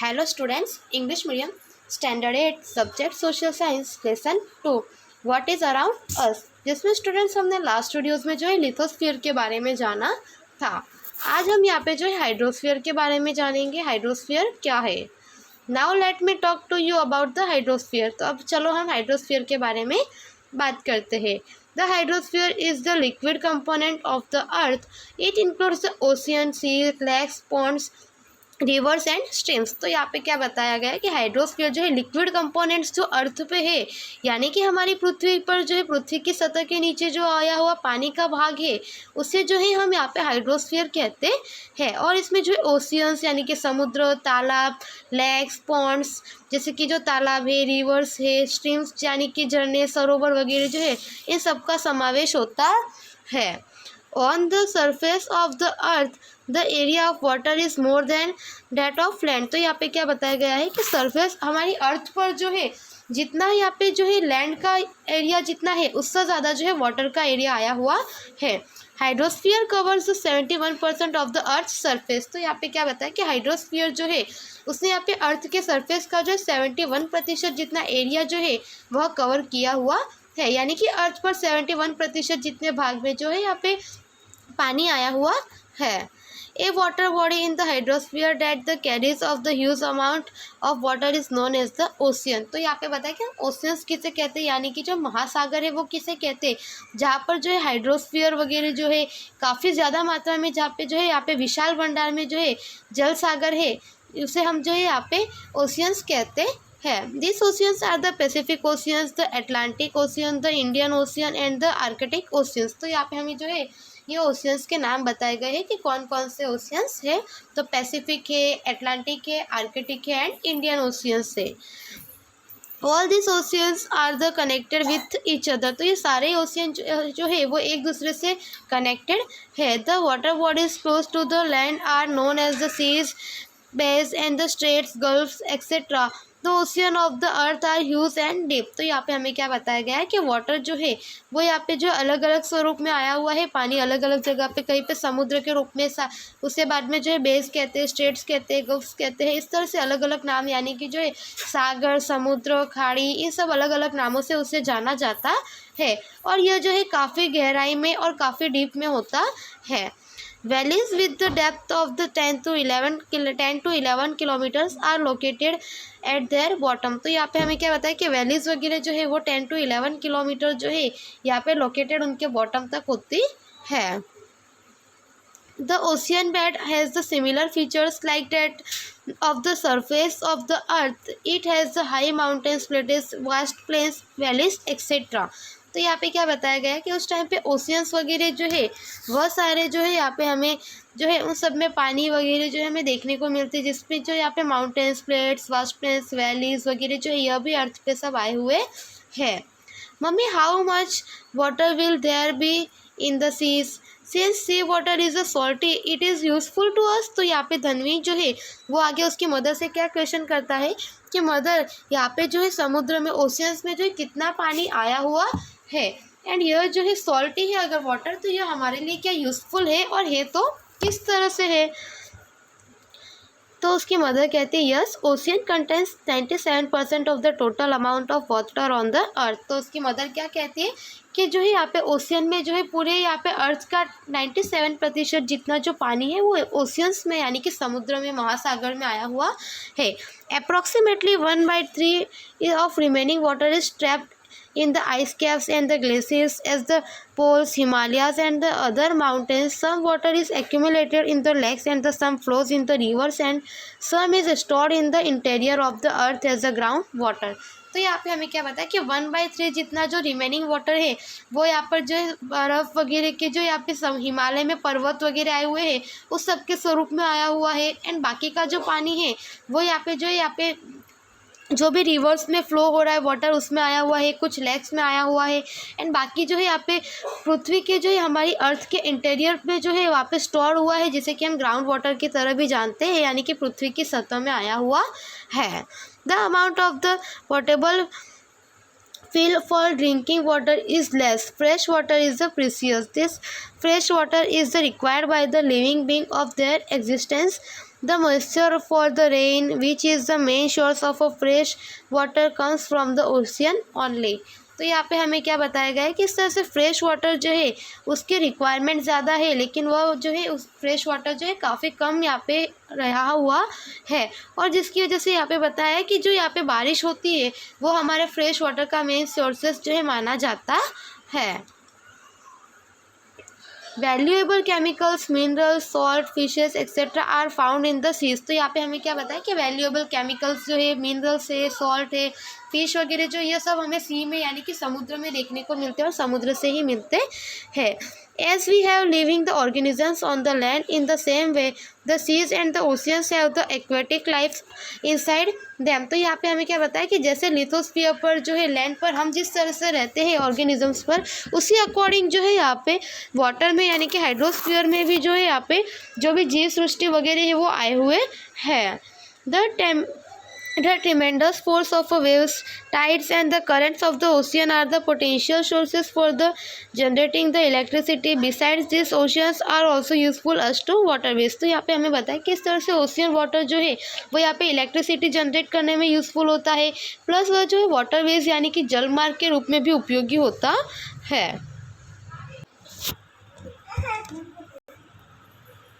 Hello students, English medium standard 8 subject social science lesson 2 what is around us, जिसमें students हमने last videos में जो है lithosphere के बारे में जाना था। आज हम यहाँ पे जो है हाइड्रोस्फीयर के बारे में जानेंगे। हाइड्रोस्फीयर क्या है? Now let me talk to you about the hydrosphere. तो अब चलो हम हाइड्रोस्फीयर के बारे में बात करते हैं। The hydrosphere is the liquid component of the earth. It includes the ocean, sea, lakes, ponds, rivers and streams. तो यहाँ पे क्या बताया गया है कि हाइड्रोस्फीयर जो है लिक्विड कंपोनेंट्स जो अर्थ पे है, यानी कि हमारी पृथ्वी पर जो है पृथ्वी की सतह के नीचे जो आया हुआ पानी का भाग है, उसे जो है हम यहाँ पे हाइड्रोस्फीयर कहते हैं। और इसमें जो है ओशियंस यानी कि समुद्र, तालाब, लेक्स, पॉन्ड्स जैसे कि जो तालाब है, रिवर्स है, स्ट्रीम्स यानी कि झरने, सरोवर वगैरह जो है, इन सब का समावेश होता है। On the surface of the earth, the area of water is more than that of land। तो यहाँ पे क्या बताया गया है कि सरफेस हमारी अर्थ पर जो है जितना यहाँ पे जो है लैंड का एरिया जितना है, उससे ज़्यादा जो है वाटर का एरिया आया हुआ है। Hydrosphere covers 71% of the earth surface. तो यहाँ पे क्या बताया कि हाइड्रोस्फीयर जो है उसने यहाँ पे अर्थ के सरफेस का जो है 71% जितना एरिया जो है वह कवर किया हुआ है, यानी कि अर्थ पर 71% जितने भाग में जो है यहाँ पे पानी आया हुआ है। A water body in the hydrosphere that the carries of the huge amount of water is known as the ocean. तो यहाँ पे बताया कि ओशियंस किसे कहते हैं, यानी कि जो महासागर है वो किसे कहते हैं, जहाँ पर जो है हाइड्रोस्फीयर वगैरह जो है काफ़ी ज़्यादा मात्रा में, जहाँ पे जो है यहाँ पे विशाल भंडार में जो है जल सागर है, उसे हम जो है यहाँ पे ओशियंस कहते हैं। This oceans are the Pacific oceans, the Atlantic ocean, the Indian ocean and the Arctic oceans. तो यहाँ पे हमें जो है ये ओशियंस के नाम बताए गए हैं कि कौन कौन से ओशियंस है। तो पैसिफिक है, अटलांटिक है, आर्कटिक है एंड इंडियन ओशियंस है। All this oceans are the connected with each other. तो ये सारे ओशियन जो है वो एक दूसरे से कनेक्टेड है। The water bodies close to the land are known as the seas, bays and the straits, gulfs etcetera. The ocean of the earth are huge and deep. तो यहाँ पे हमें क्या बताया गया है कि वाटर जो है वो यहाँ पे जो अलग अलग स्वरूप में आया हुआ है, पानी अलग अलग जगह पे, कहीं पे समुद्र के रूप में, उसके बाद में जो है बेस कहते हैं, स्ट्रेट्स कहते हैं, गल्फ्स कहते हैं, इस तरह से अलग अलग नाम, यानी कि जो है सागर, समुद्र, खाड़ी, इन सब अलग अलग नामों से उसे जाना जाता है। और यह जो है काफ़ी गहराई में और काफ़ी डीप में होता है। Valleys with the depth of the 10 to 11 kilometers are located at their bottom। तो यहाँ पे हमें क्या बताया कि वैलीज वगैरह जो है वो 10 to 11 किलोमीटर जो है यहाँ पे लोकेटेड उनके बॉटम तक होती है। The ocean bed has the similar features like that of the surface of the earth. It has the high mountains, plateaus, vast plains, valleys, etc। तो यहाँ पे क्या बताया गया है कि उस टाइम पे ओशियंस वगैरह जो है वह सारे जो है यहाँ पे हमें जो है उन सब में पानी वगैरह जो है हमें देखने को मिलती है, जिसमें जो यहाँ पे mountains, plates, vast plains, valleys वगैरह जो है यह भी अर्थ पे सब आए हुए हैं। Mummy, how much water will there be in the seas? Since sea water is a salty it is useful to us. तो यहाँ पे धनवी जो है वो आगे उसकी मदर से क्या क्वेश्चन करता है कि मदर यहाँ पे जो है समुद्र में, ओशियंस में जो है कितना पानी आया हुआ है, एंड यह जो है सॉल्टी है अगर वाटर, तो यह हमारे लिए क्या यूज़फुल है, और है तो किस तरह से है? तो उसकी मदर कहती है yes, ocean contains 97% of the total amount of water on the earth. तो उसकी मदर क्या कहती है कि जो है यहाँ पे ओशियन में जो है पूरे यहाँ पे अर्थ का 97% जितना जो पानी है वो ओशियंस में, यानी कि समुद्र में, महासागर में आया हुआ है। Approximately 1/3 of remaining water is trapped in the ice caps and the glaciers as the poles, Himalayas and the other mountains. Some water is accumulated in the lakes and the some flows in the rivers and some is stored in the interior of the earth as the ground water। तो यहाँ पे हमें क्या बताया कि 1/3 जितना जो remaining water है वो यहाँ पर जो बर्फ़ वगैरह के जो यहाँ पे हिमालय में पर्वत वगैरह आए हुए हैं उस सब के स्वरूप में आया हुआ है, एंड बाकी का जो पानी है वो यहाँ पे जो है यहाँ पे जो भी रिवर्स में फ़्लो हो रहा है वाटर उसमें आया हुआ है, कुछ लेक्स में आया हुआ है, एंड बाकी जो है यहाँ पे पृथ्वी के जो है हमारी अर्थ के इंटीरियर में जो है वहाँ पे स्टोर हुआ है, जिसे कि हम ग्राउंड वाटर की तरह भी जानते हैं, यानी कि पृथ्वी की सतह में आया हुआ है। The amount of the portable fill for drinking water is less. Fresh water is the precious. This fresh water is the required by the living being of their existence The moisture for the rain, which is the main source of a fresh water, comes from the ocean only. तो यहाँ पे हमें क्या बताया गया है कि इस तरह से फ्रेश वाटर जो है उसकी रिक्वायरमेंट ज़्यादा है, लेकिन वह जो है उस फ्रेश वाटर जो है काफ़ी कम यहाँ पे रहा हुआ है, और जिसकी वजह से यहाँ पे बताया है कि जो यहाँ पे बारिश होती है वो हमारे फ्रेश वाटर का मेन सोर्सेस जो है माना जाता है। Valuable chemicals, minerals, salt, fishes etcetera are found in the seas. तो यहाँ पे हमें क्या बताया कि वैल्यूएबल केमिकल्स जो है, मिनरल्स है, सॉल्ट है, फिश वगैरह जो ये सब हमें सी में यानी कि समुद्र में देखने को मिलते हैं और समुद्र से ही मिलते हैं। As we have living the organisms on the land, in the same way the seas and the oceans have the aquatic life inside them। तो यहाँ पे हमें क्या बताया कि जैसे लिथोस्फीयर पर जो है लैंड पर हम जिस तरह से रहते हैं ऑर्गेनिजम्स पर, उसी अकॉर्डिंग जो है यहाँ पे वाटर में यानी कि हाइड्रोस्फीयर में भी जो है यहाँ पे जो भी जीव सृष्टि वगैरह है वो आए हुए हैं। The tremendous force of waves, tides and the currents of the ocean are the potential sources for the generating the electricity. Besides these, oceans are also useful as to waterways। तो यहाँ पे हमें बताया कि इस तरह से ओशियन वाटर जो है वो यहाँ पे इलेक्ट्रिसिटी जनरेट करने में यूज़फुल होता है, प्लस वह जो है वाटरवेज यानी कि जल मार्ग के रूप में भी उपयोगी होता है।